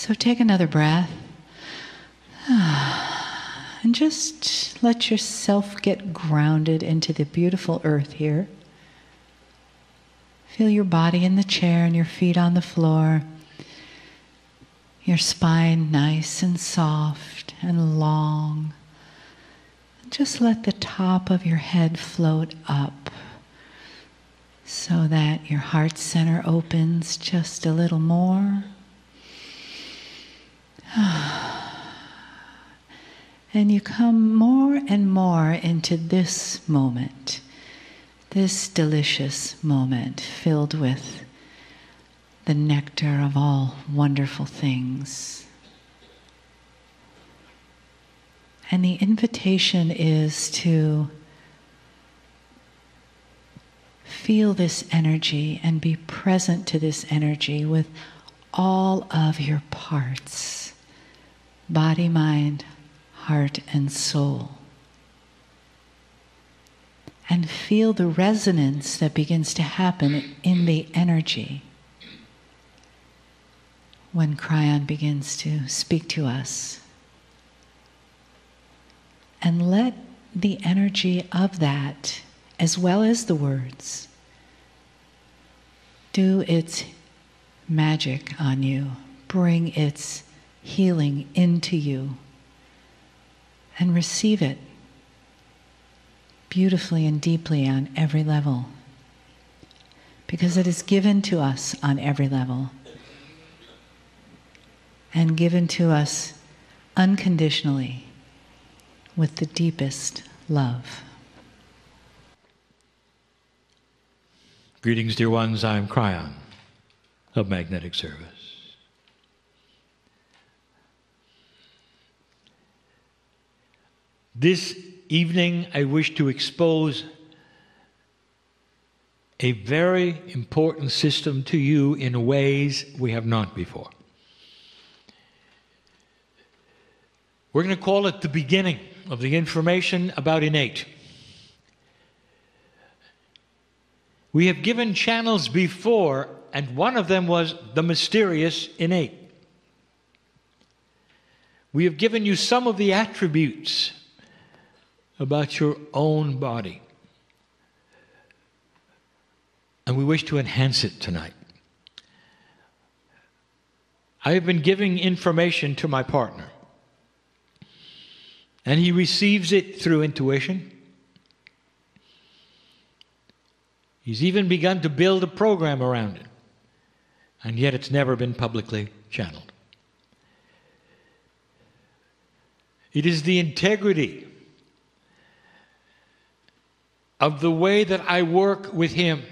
So take another breath. And just let yourself get grounded into the beautiful earth here. Feel your body in the chair and your feet on the floor. Your spine nice and soft and long. Just let the top of your head float up so that your heart center opens just a little more. And you come more and more into this moment, this delicious moment filled with the nectar of all wonderful things. And the invitation is to feel this energy and be present to this energy with all of your parts, body, mind, heart, and soul. And feel the resonance that begins to happen in the energy when Kryon begins to speak to us. And let the energy of that, as well as the words, do its magic on you, bring its healing into you, and receive it beautifully and deeply on every level, because it is given to us on every level and given to us unconditionally with the deepest love. Greetings, dear ones. I'm Kryon of Magnetic Service. This evening, I wish to expose a very important system to you in ways we have not before. We're going to call it the beginning of the information about innate. We have given channels before, and one of them was the mysterious innate. We have given you some of the attributes about your own body. And we wish to enhance it tonight. I have been giving information to my partner, and he receives it through intuition. He's even begun to build a program around it, and yet it's never been publicly channeled. It is the integrity of the way that I work with him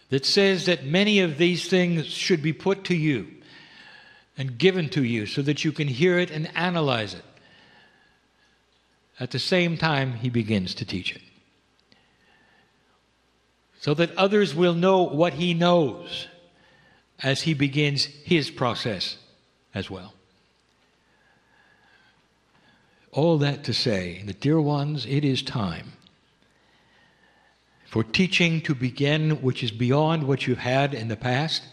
that says that many of these things should be put to you and given to you so that you can hear it and analyze it. At the same time, he begins to teach it, so that others will know what he knows as he begins his process as well. All that to say that, dear ones, it is time for teaching to begin, which is beyond what you've had in the past,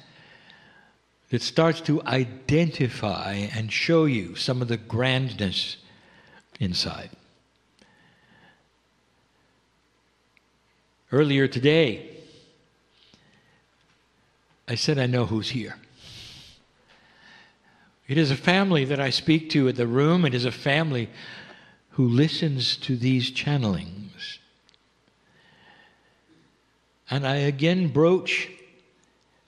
that starts to identify and show you some of the grandness inside. Earlier today, I said I know who's here. It is a family that I speak to in the room. It is a family who listens to these channelings. And I again broach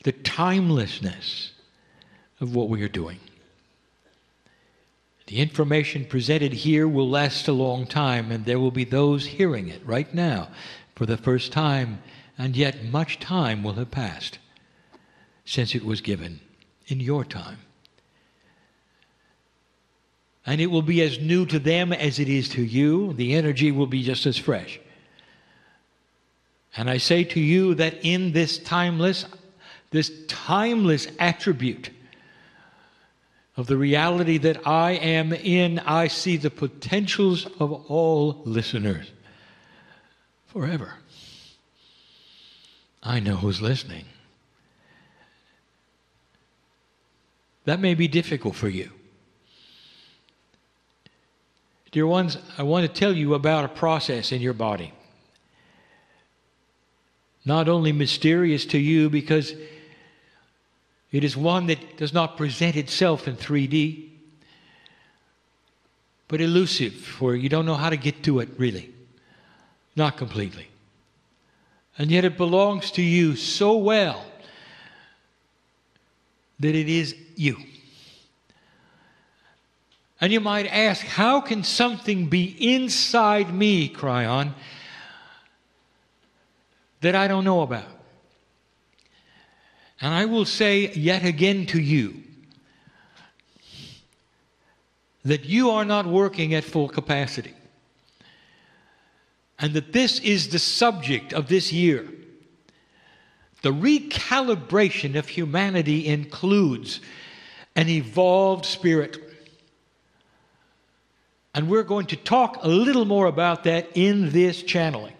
the timelessness of what we are doing. The information presented here will last a long time, and there will be those hearing it right now for the first time, and yet much time will have passed since it was given in your time. And it will be as new to them as it is to you. The energy will be just as fresh. And I say to you that in this timeless attribute of the reality that I am in, I see the potentials of all listeners forever. I know who's listening. That may be difficult for you. Dear ones, I want to tell you about a process in your body. Not only mysterious to you because it is one that does not present itself in 3D, but elusive, where you don't know how to get to it really. Not completely. And yet it belongs to you so well that it is you. And you might ask, how can something be inside me, Kryon, that I don't know about? And I will say yet again to you that you are not working at full capacity. And that this is the subject of this year. The recalibration of humanity includes an evolved spirit. And we're going to talk a little more about that in this channeling.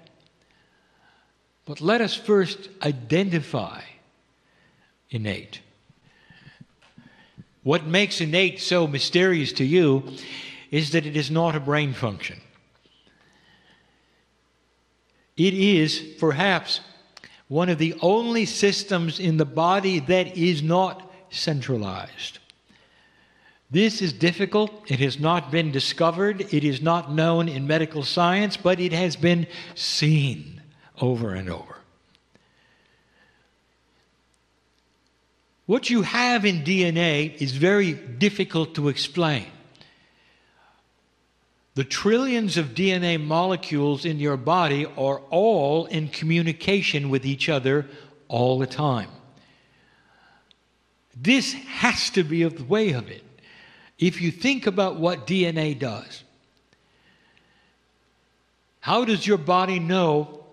But let us first identify innate. What makes innate so mysterious to you is that it is not a brain function. It is perhaps one of the only systems in the body that is not centralized. This is difficult. It has not been discovered. It is not known in medical science, but it has been seen over and over. What you have in DNA is very difficult to explain. The trillions of DNA molecules in your body are all in communication with each other all the time. This has to be the way of it. If you think about what DNA does, how does your body know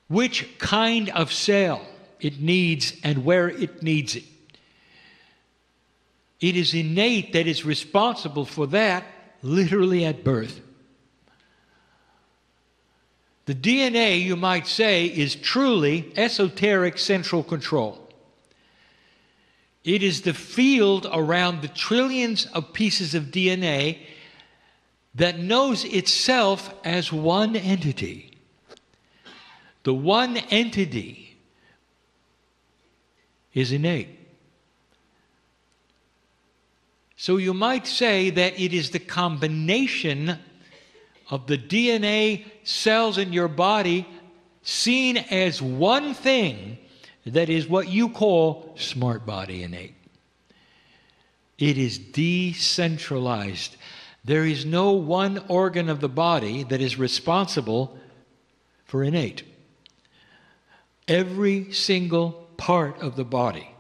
which kind of cell it needs and where it needs it? It is innate that is responsible for that literally at birth. The DNA, you might say, is truly esoteric central control. It is the field around the trillions of pieces of DNA that knows itself as one entity. The one entity is innate. So you might say that it is the combination of the DNA cells in your body seen as one thing that is what you call smart body innate. It is decentralized. There is no one organ of the body that is responsible for innate. Every single part of the body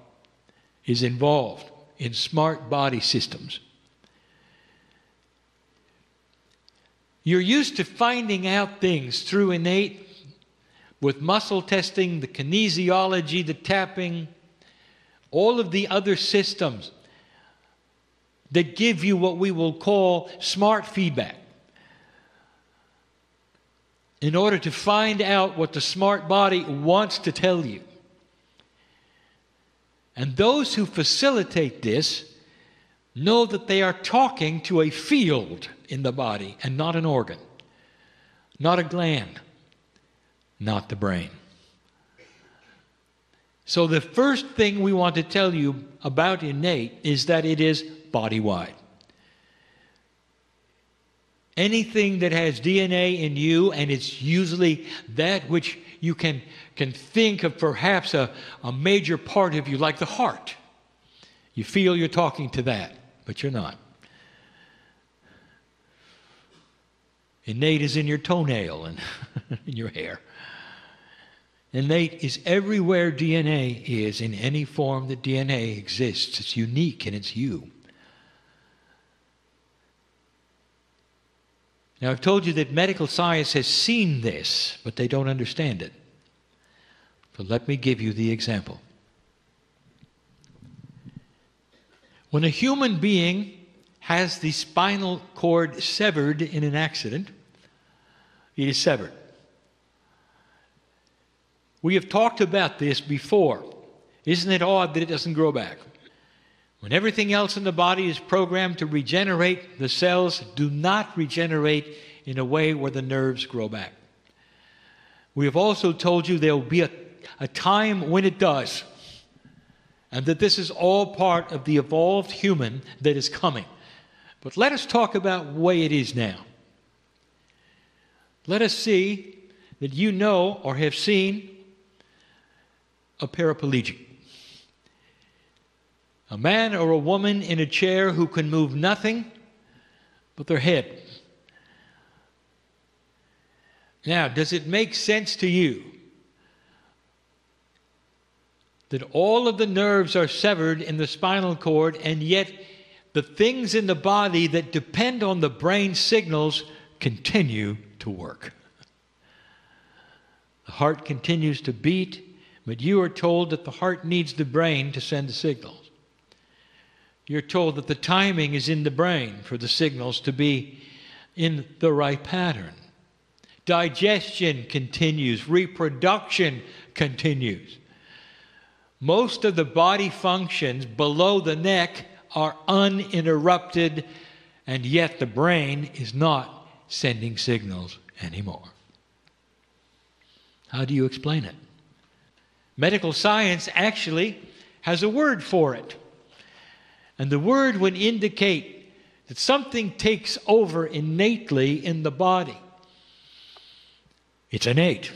is involved in smart body systems. You're used to finding out things through innate with muscle testing, the kinesiology, the tapping, all of the other systems that give you what we will call smart feedback. In order to find out what the smart body wants to tell you. And those who facilitate this know that they are talking to a field in the body and not an organ, not a gland, not the brain. So the first thing we want to tell you about innate is that it is body-wide. Anything that has DNA in you, and it's usually that which you can think of perhaps a major part of you, like the heart. You feel you're talking to that, but you're not. Innate is in your toenail and in your hair. Innate is everywhere DNA is, in any form that DNA exists. It's unique and it's you. Now, I've told you that medical science has seen this, but they don't understand it. So let me give you the example. When a human being has the spinal cord severed in an accident, it is severed. We have talked about this before. Isn't it odd that it doesn't grow back? When everything else in the body is programmed to regenerate, the cells do not regenerate in a way where the nerves grow back. We have also told you there will be a time when it does, and that this is all part of the evolved human that is coming. But let us talk about the way it is now. Let us see that you know or have seen a paraplegic. A man or a woman in a chair who can move nothing but their head. Now, does it make sense to you that all of the nerves are severed in the spinal cord, and yet the things in the body that depend on the brain signals continue to work? The heart continues to beat, but you are told that the heart needs the brain to send the signals. You're told that the timing is in the brain for the signals to be in the right pattern. Digestion continues. Reproduction continues. Most of the body functions below the neck are uninterrupted, and yet the brain is not sending signals anymore. How do you explain it? Medical science actually has a word for it. And the word would indicate that something takes over innately in the body. It's innate.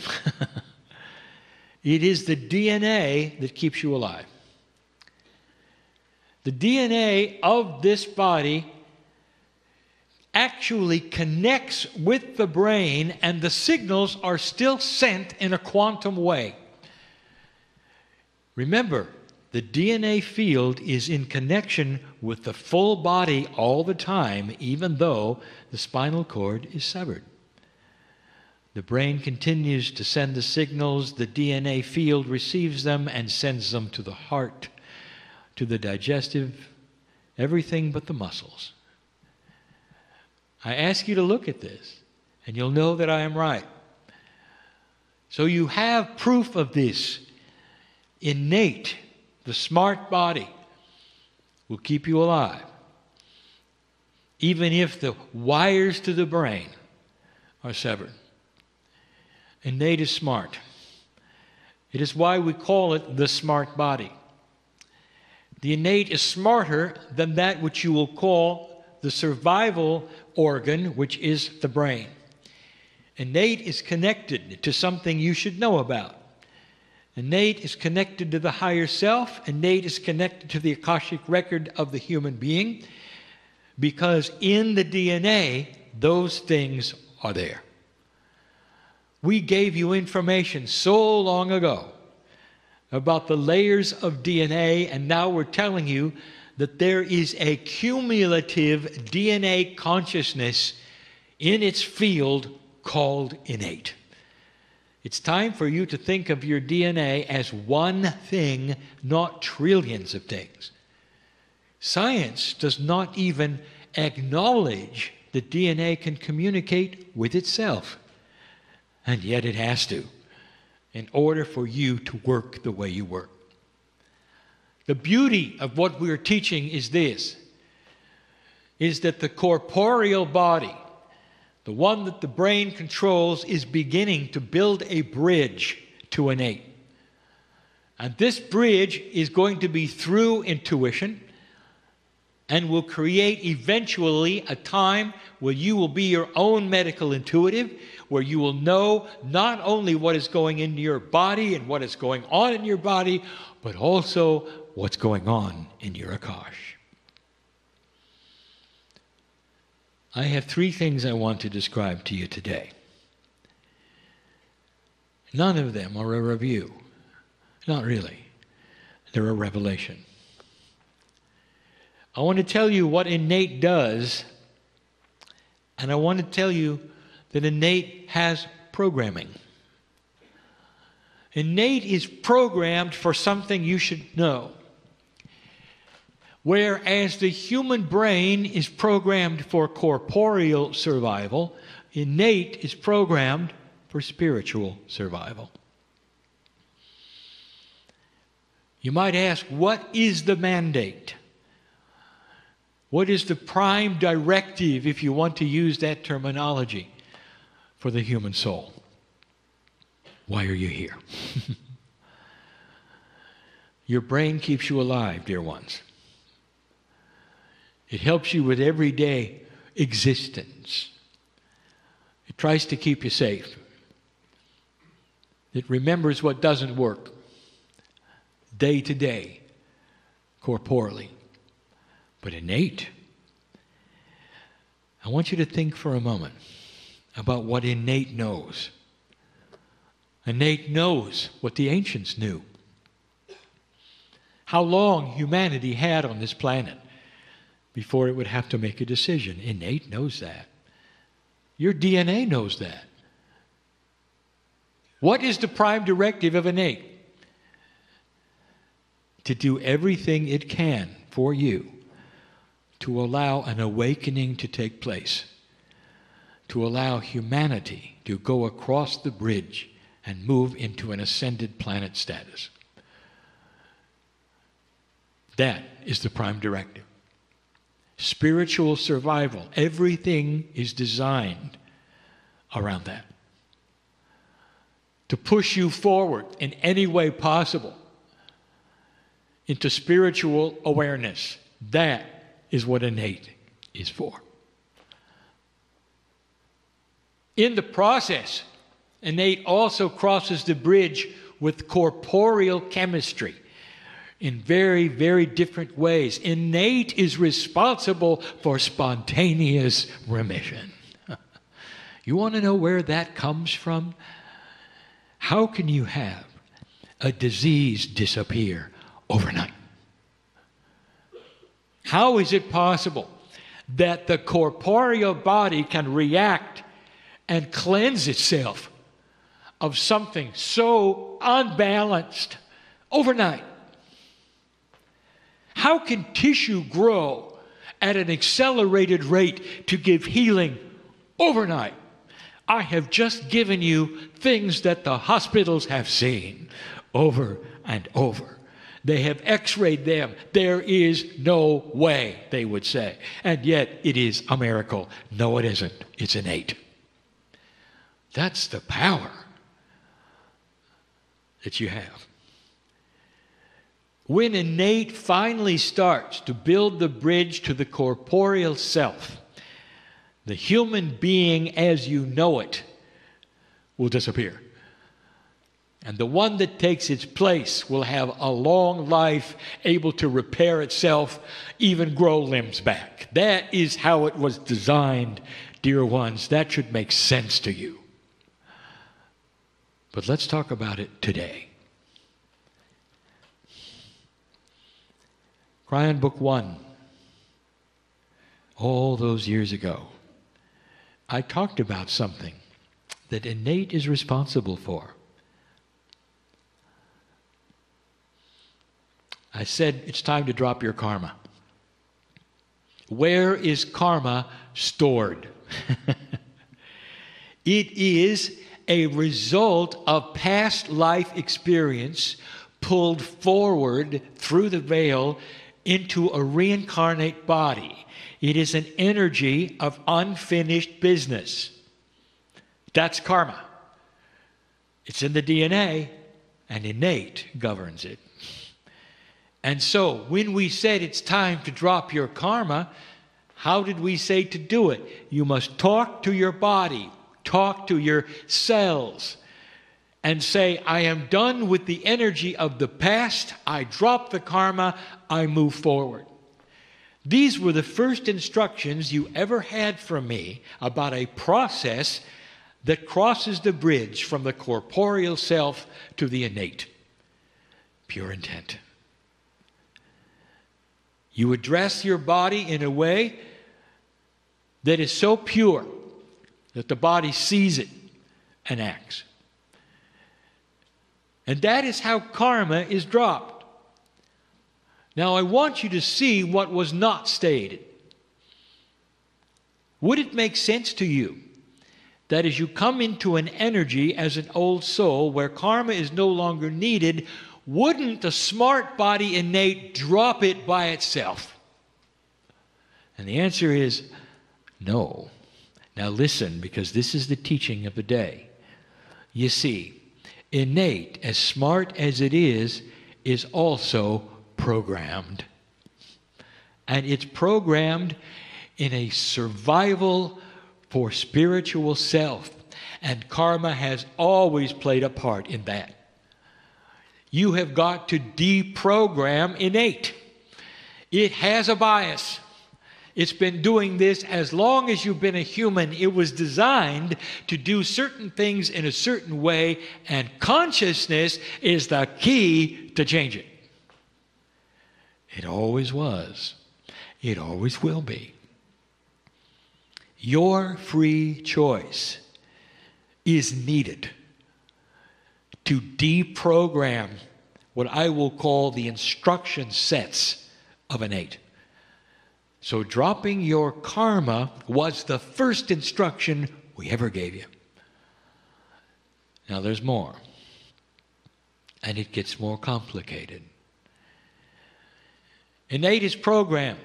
It is the DNA that keeps you alive. The DNA of this body actually connects with the brain, and the signals are still sent in a quantum way. Remember, the DNA field is in connection with the full body all the time, even though the spinal cord is severed. The brain continues to send the signals, the DNA field receives them and sends them to the heart, to the digestive, everything but the muscles. I ask you to look at this, and you'll know that I am right. So you have proof of this. Innate, the smart body will keep you alive, even if the wires to the brain are severed. Innate is smart. It is why we call it the smart body. The innate is smarter than that which you will call the survival organ, which is the brain. Innate is connected to something you should know about. Innate is connected to the higher self. Innate is connected to the Akashic record of the human being, because in the DNA, those things are there. We gave you information so long ago about the layers of DNA, and now we're telling you that there is a cumulative DNA consciousness in its field called innate. It's time for you to think of your DNA as one thing, not trillions of things. Science does not even acknowledge that DNA can communicate with itself. And yet it has to, in order for you to work the way you work. The beauty of what we're teaching is this, is that the corporeal body, the one that the brain controls, is beginning to build a bridge to innate. And this bridge is going to be through intuition, and will create eventually a time where you will be your own medical intuitive, where you will know not only what is going into your body and what is going on in your body, but also what's going on in your Akash. I have 3 things I want to describe to you today. None of them are a review. Not really. They're a revelation. I want to tell you what innate does, and I want to tell you that innate has programming. Innate is programmed for something you should know. Whereas the human brain is programmed for corporeal survival, innate is programmed for spiritual survival. You might ask, what is the mandate? What is the prime directive, if you want to use that terminology, for the human soul? Why are you here? Your brain keeps you alive, dear ones. It helps you with everyday existence. It tries to keep you safe. It remembers what doesn't work day to day, corporally. But innate, I want you to think for a moment about what innate knows. Innate knows what the ancients knew. How long humanity had on this planet before it would have to make a decision. Innate knows that. Your DNA knows that. What is the prime directive of innate? To do everything it can for you to allow an awakening to take place, to allow humanity to go across the bridge and move into an ascended planet status. That is the prime directive. Spiritual survival, everything is designed around that. To push you forward in any way possible into spiritual awareness. That is what innate is for. In the process, innate also crosses the bridge with corporeal chemistry in very, very different ways. Innate is responsible for spontaneous remission. You want to know where that comes from? How can you have a disease disappear overnight? How is it possible that the corporeal body can react and cleanse itself of something so unbalanced overnight? How can tissue grow at an accelerated rate to give healing overnight? I have just given you things that the hospitals have seen over and over. They have x-rayed them. There is no way, they would say. And yet it is a miracle. No, it isn't. It's innate. That's the power that you have. When innate finally starts to build the bridge to the corporeal self, the human being as you know it will disappear. And the one that takes its place will have a long life, able to repair itself, even grow limbs back. That is how it was designed, dear ones. That should make sense to you. But let's talk about it today. Kryon Book 1. All those years ago, I talked about something that innate is responsible for. I said it's time to drop your karma. Where is karma stored? It is a result of past life experience pulled forward through the veil into a reincarnate body. It is an energy of unfinished business. That's karma. It's in the DNA, and innate governs it. And so, when we said it's time to drop your karma, how did we say to do it? You must talk to your body, talk to your cells, and say, I am done with the energy of the past, I drop the karma, I move forward. These were the first instructions you ever had from me about a process that crosses the bridge from the corporeal self to the innate. Pure intent. You address your body in a way that is so pure that the body sees it and acts. And that is how karma is dropped. Now, I want you to see what was not stated. Would it make sense to you that as you come into an energy as an old soul where karma is no longer needed, wouldn't the smart body innate drop it by itself? And the answer is no. Now listen, because this is the teaching of the day. You see, innate, as smart as it is also programmed. And it's programmed in a survival for spiritual self. And karma has always played a part in that. You have got to deprogram innate. It has a bias. It's been doing this as long as you've been a human. It was designed to do certain things in a certain way, and consciousness is the key to change it. It always was. It always will be. Your free choice is needed to deprogram what I will call the instruction sets of innate. So dropping your karma was the first instruction we ever gave you. Now there's more. And it gets more complicated. Innate is programmed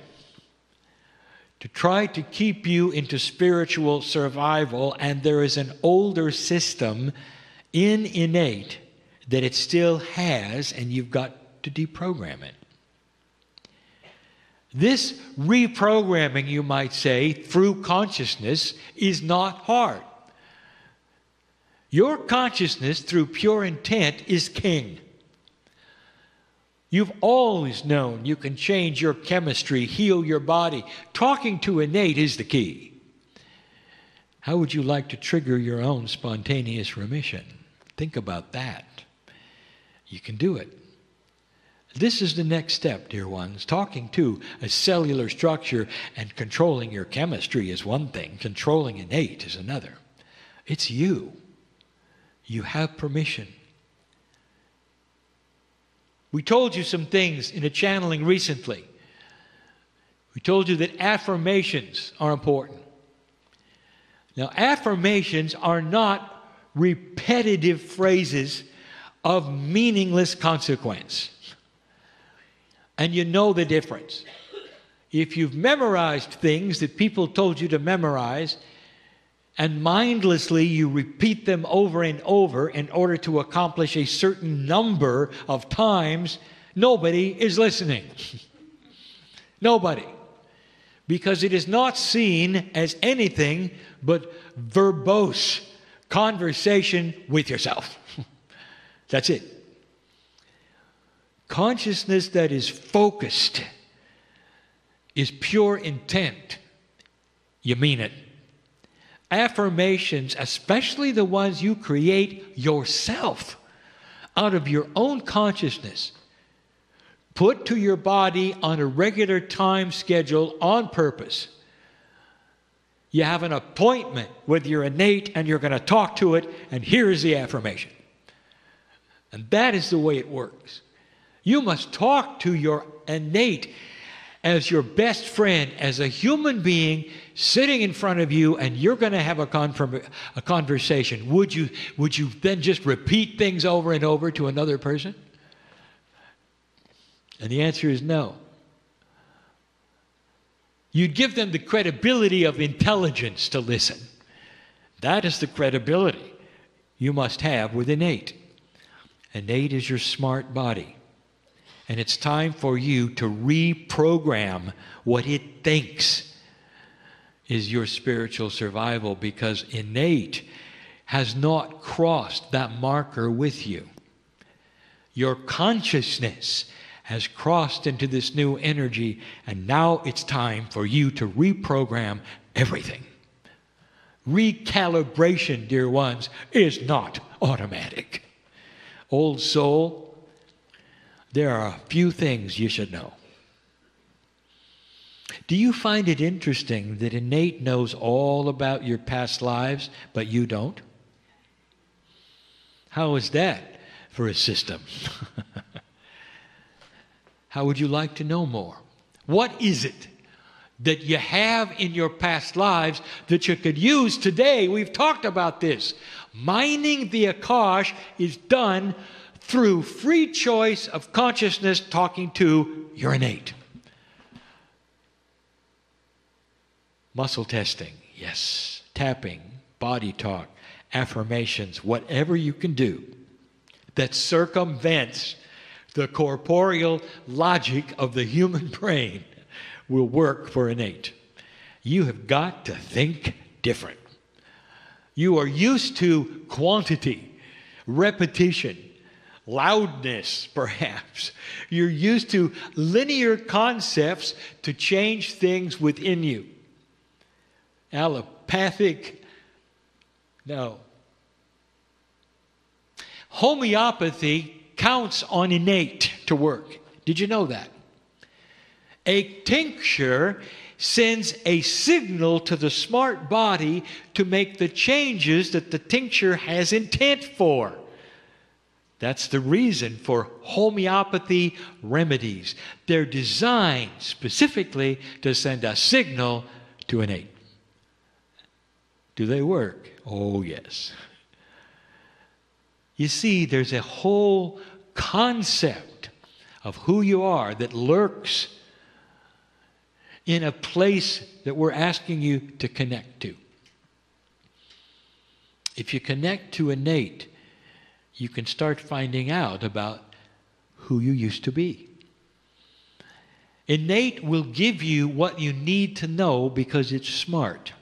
to try to keep you into spiritual survival, and there is an older system in innate that it still has, and you've got to deprogram it. This reprogramming, you might say, through consciousness is not hard. Your consciousness, through pure intent, is king. You've always known you can change your chemistry, heal your body. Talking to innate is the key. How would you like to trigger your own spontaneous remission? Think about that. You can do it. This is the next step, dear ones. Talking to a cellular structure and controlling your chemistry is one thing. Controlling innate is another. It's you. You have permission. We told you some things in a channeling recently. We told you that affirmations are important. Now, affirmations are not repetitive phrases of meaningless consequence. And you know the difference. If you've memorized things that people told you to memorize, and mindlessly you repeat them over and over in order to accomplish a certain number of times, nobody is listening. Nobody. Because it is not seen as anything but verbose conversation with yourself. That's it. Consciousness that is focused is pure intent. You mean it. Affirmations, especially the ones you create yourself out of your own consciousness, put to your body on a regular time schedule on purpose. You have an appointment with your innate and you're going to talk to it, and here is the affirmation. And that is the way it works. You must talk to your innate as your best friend, as a human being sitting in front of you, and you're going to have a conversation. Would you then just repeat things over and over to another person? And the answer is no. You'd give them the credibility of intelligence to listen. That is the credibility you must have with innate. Innate is your smart body. And it's time for you to reprogram what it thinks is your spiritual survival, because innate has not crossed that marker with you. Your consciousness has crossed into this new energy, and now it's time for you to reprogram everything. Recalibration, dear ones, is not automatic. Old soul, there are a few things you should know. Do you find it interesting that innate knows all about your past lives, but you don't? How is that for a system? How would you like to know more? What is it that you have in your past lives that you could use today? We've talked about this. Mining the Akash is done through free choice of consciousness talking to your innate. Muscle testing, yes. Tapping, body talk, affirmations, whatever you can do that circumvents the corporeal logic of the human brain will work for innate. You have got to think different. You are used to quantity, repetition, loudness, perhaps. You're used to linear concepts to change things within you. Allopathic, no. Homeopathy counts on innate to work. Did you know that? A tincture sends a signal to the smart body to make the changes that the tincture has intent for. That's the reason for homeopathy remedies. They're designed specifically to send a signal to innate. Do they work? Oh, yes. You see, there's a whole concept of who you are that lurks in a place that we're asking you to connect to. If you connect to innate, you can start finding out about who you used to be. Innate will give you what you need to know because it's smart.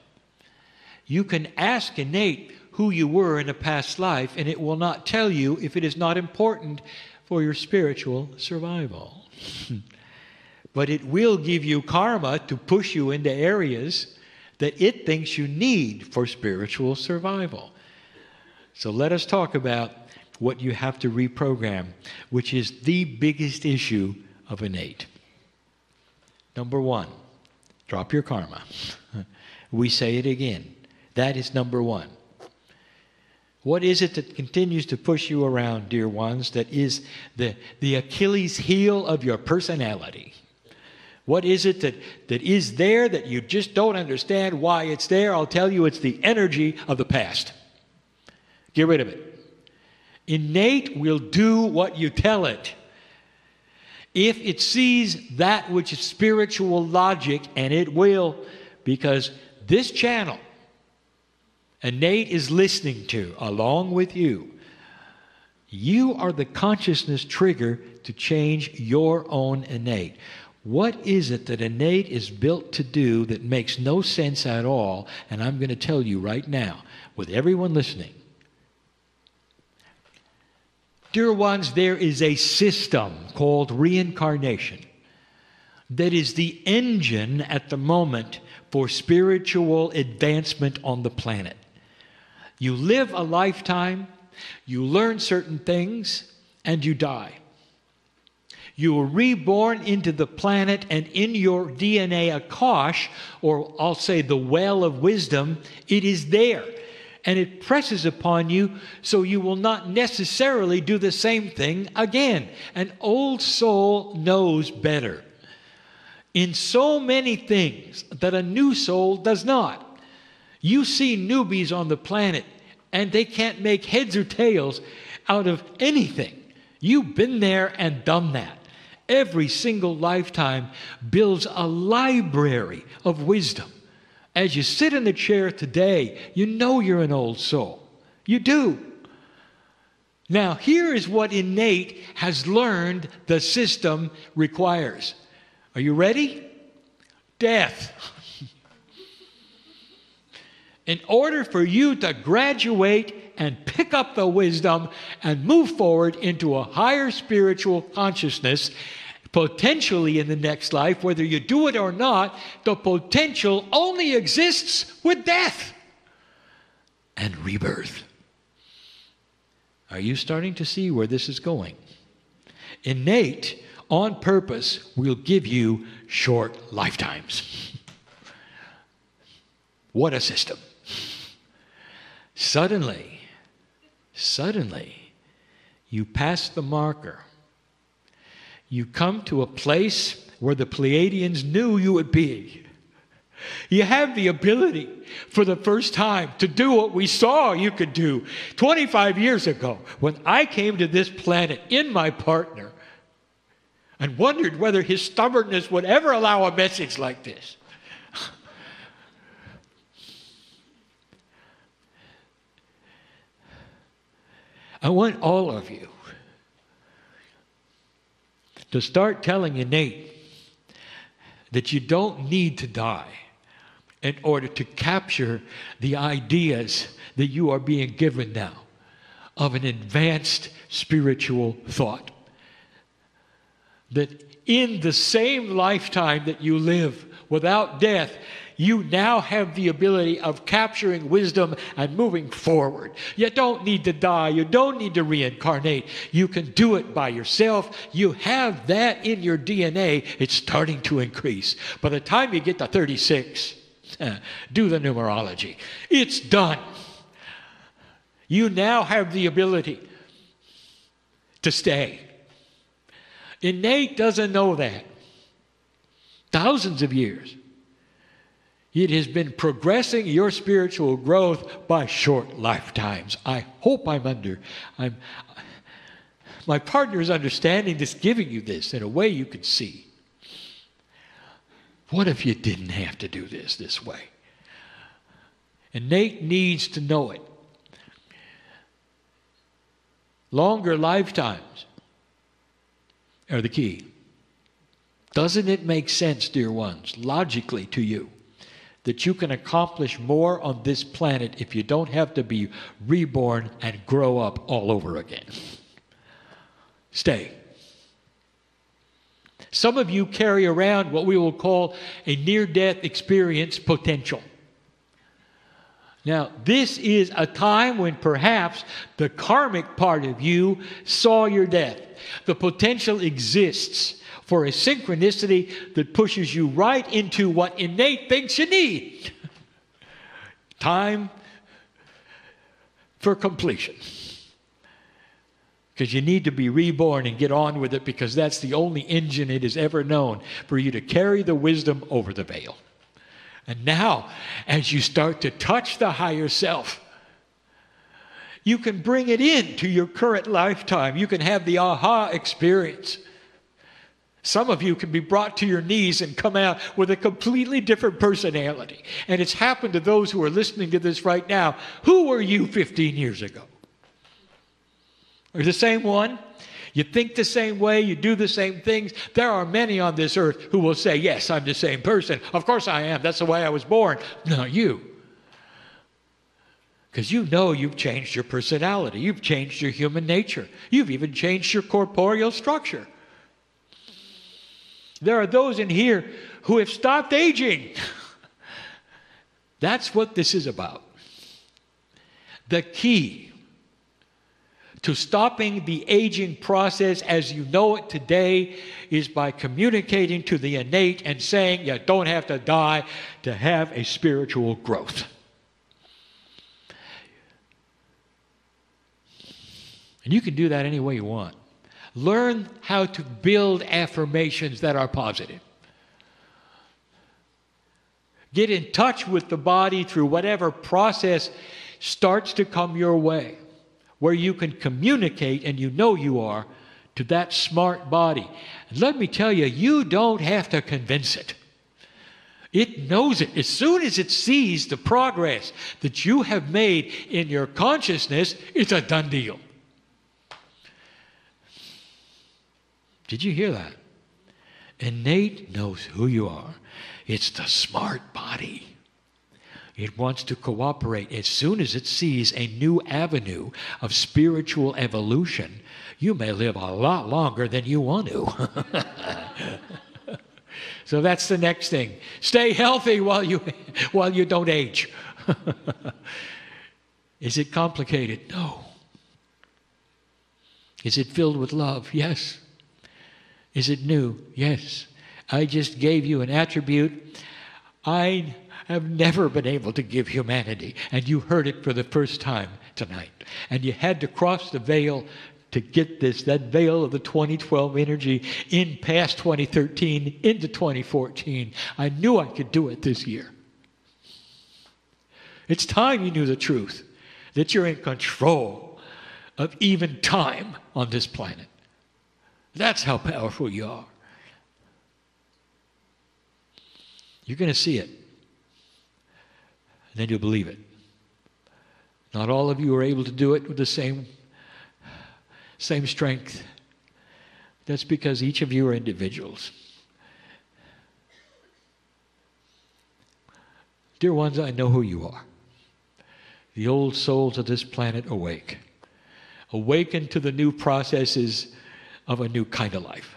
You can ask innate who you were in a past life, and it will not tell you if it is not important for your spiritual survival. But it will give you karma to push you into areas that it thinks you need for spiritual survival. So let us talk about what you have to reprogram, which is the biggest issue of innate. Number one, drop your karma. We say it again. That is number one. What is it that continues to push you around, dear ones, that is the Achilles heel of your personality? What is it that is there that you just don't understand why it's there? I'll tell you, it's the energy of the past. Get rid of it. Innate will do what you tell it. If it sees that which is spiritual logic, and it will, because this channel, innate is listening to, along with you. You are the consciousness trigger to change your own innate. What is it that innate is built to do that makes no sense at all? And I'm going to tell you right now, with everyone listening. Dear ones, there is a system called reincarnation that is the engine at the moment for spiritual advancement on the planet. You live a lifetime, you learn certain things, and you die. You are reborn into the planet, and in your DNA, Akash, or I'll say the well of wisdom, it is there. And it presses upon you, so you will not necessarily do the same thing again. An old soul knows better in so many things that a new soul does not. You see newbies on the planet, and they can't make heads or tails out of anything. You've been there and done that. Every single lifetime builds a library of wisdom. As you sit in the chair today, you know you're an old soul. You do. Now, here is what innate has learned the system requires. Are you ready? Death. In order for you to graduate and pick up the wisdom and move forward into a higher spiritual consciousness, potentially in the next life, whether you do it or not, the potential only exists with death and rebirth. Are you starting to see where this is going? Innate, on purpose, will give you short lifetimes. What a system. Suddenly, you pass the marker. You come to a place where the Pleiadians knew you would be. You have the ability for the first time to do what we saw you could do 25 years ago when I came to this planet in my partner and wondered whether his stubbornness would ever allow a message like this. I want all of you to start telling innate that you don't need to die in order to capture the ideas that you are being given now of an advanced spiritual thought. That in the same lifetime that you live without death, you now have the ability of capturing wisdom and moving forward. You don't need to die. You don't need to reincarnate. You can do it by yourself. You have that in your DNA. It's starting to increase. By the time you get to 36, do the numerology. It's done. You now have the ability to stay. Innate doesn't know that. Thousands of years. It has been progressing your spiritual growth by short lifetimes. I hope my partner is understanding this, giving you this in a way you can see. What if you didn't have to do this way? Innate needs to know it. Longer lifetimes are the key. Doesn't it make sense, dear ones, logically to you, that you can accomplish more on this planet if you don't have to be reborn and grow up all over again? Stay. Some of you carry around what we will call a near-death experience potential. Now, this is a time when perhaps the karmic part of you saw your death. The potential exists for a synchronicity that pushes you right into what innate thinks you need. Time for completion. Because you need to be reborn and get on with it, because that's the only engine it has ever known for you to carry the wisdom over the veil. And now, as you start to touch the higher self, you can bring it into your current lifetime. You can have the aha experience. Some of you can be brought to your knees and come out with a completely different personality. And it's happened to those who are listening to this right now. Who were you 15 years ago? Are you the same one? You think the same way, you do the same things. There are many on this earth who will say, yes, I'm the same person. Of course I am. That's the way I was born. No, you. Because you know you've changed your personality. You've changed your human nature. You've even changed your corporeal structure. There are those in here who have stopped aging. That's what this is about. The key to stopping the aging process as you know it today is by communicating to the innate and saying you don't have to die to have a spiritual growth. And you can do that any way you want. Learn how to build affirmations that are positive. Get in touch with the body through whatever process starts to come your way, where you can communicate, and you know you are, to that smart body. And let me tell you, you don't have to convince it. It knows it. As soon as it sees the progress that you have made in your consciousness, it's a done deal. Did you hear that? Innate knows who you are. It's the smart body. It wants to cooperate. As soon as it sees a new avenue of spiritual evolution, you may live a lot longer than you want to. So that's the next thing. Stay healthy while you don't age. Is it complicated? No. Is it filled with love? Yes. Is it new? Yes. I just gave you an attribute I have never been able to give humanity, and you heard it for the first time tonight. And you had to cross the veil to get this, that veil of the 2012 energy in past 2013 into 2014. I knew I could do it this year. It's time you knew the truth, that you're in control of even time on this planet. That's how powerful you are. You're going to see it. And then you'll believe it. Not all of you are able to do it with the same same strength. That's because each of you are individuals. Dear ones, I know who you are. The old souls of this planet awake. Awaken to the new processes of a new kind of life.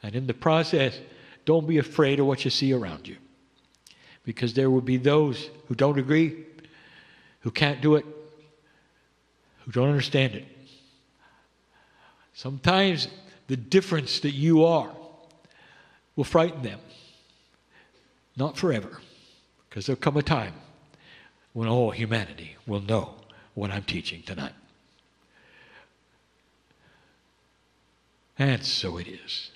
And in the process, don't be afraid of what you see around you. Because there will be those who don't agree, who can't do it, who don't understand it. Sometimes the difference that you are will frighten them. Not forever. Because there'll come a time when all humanity will know what I'm teaching tonight. And so it is.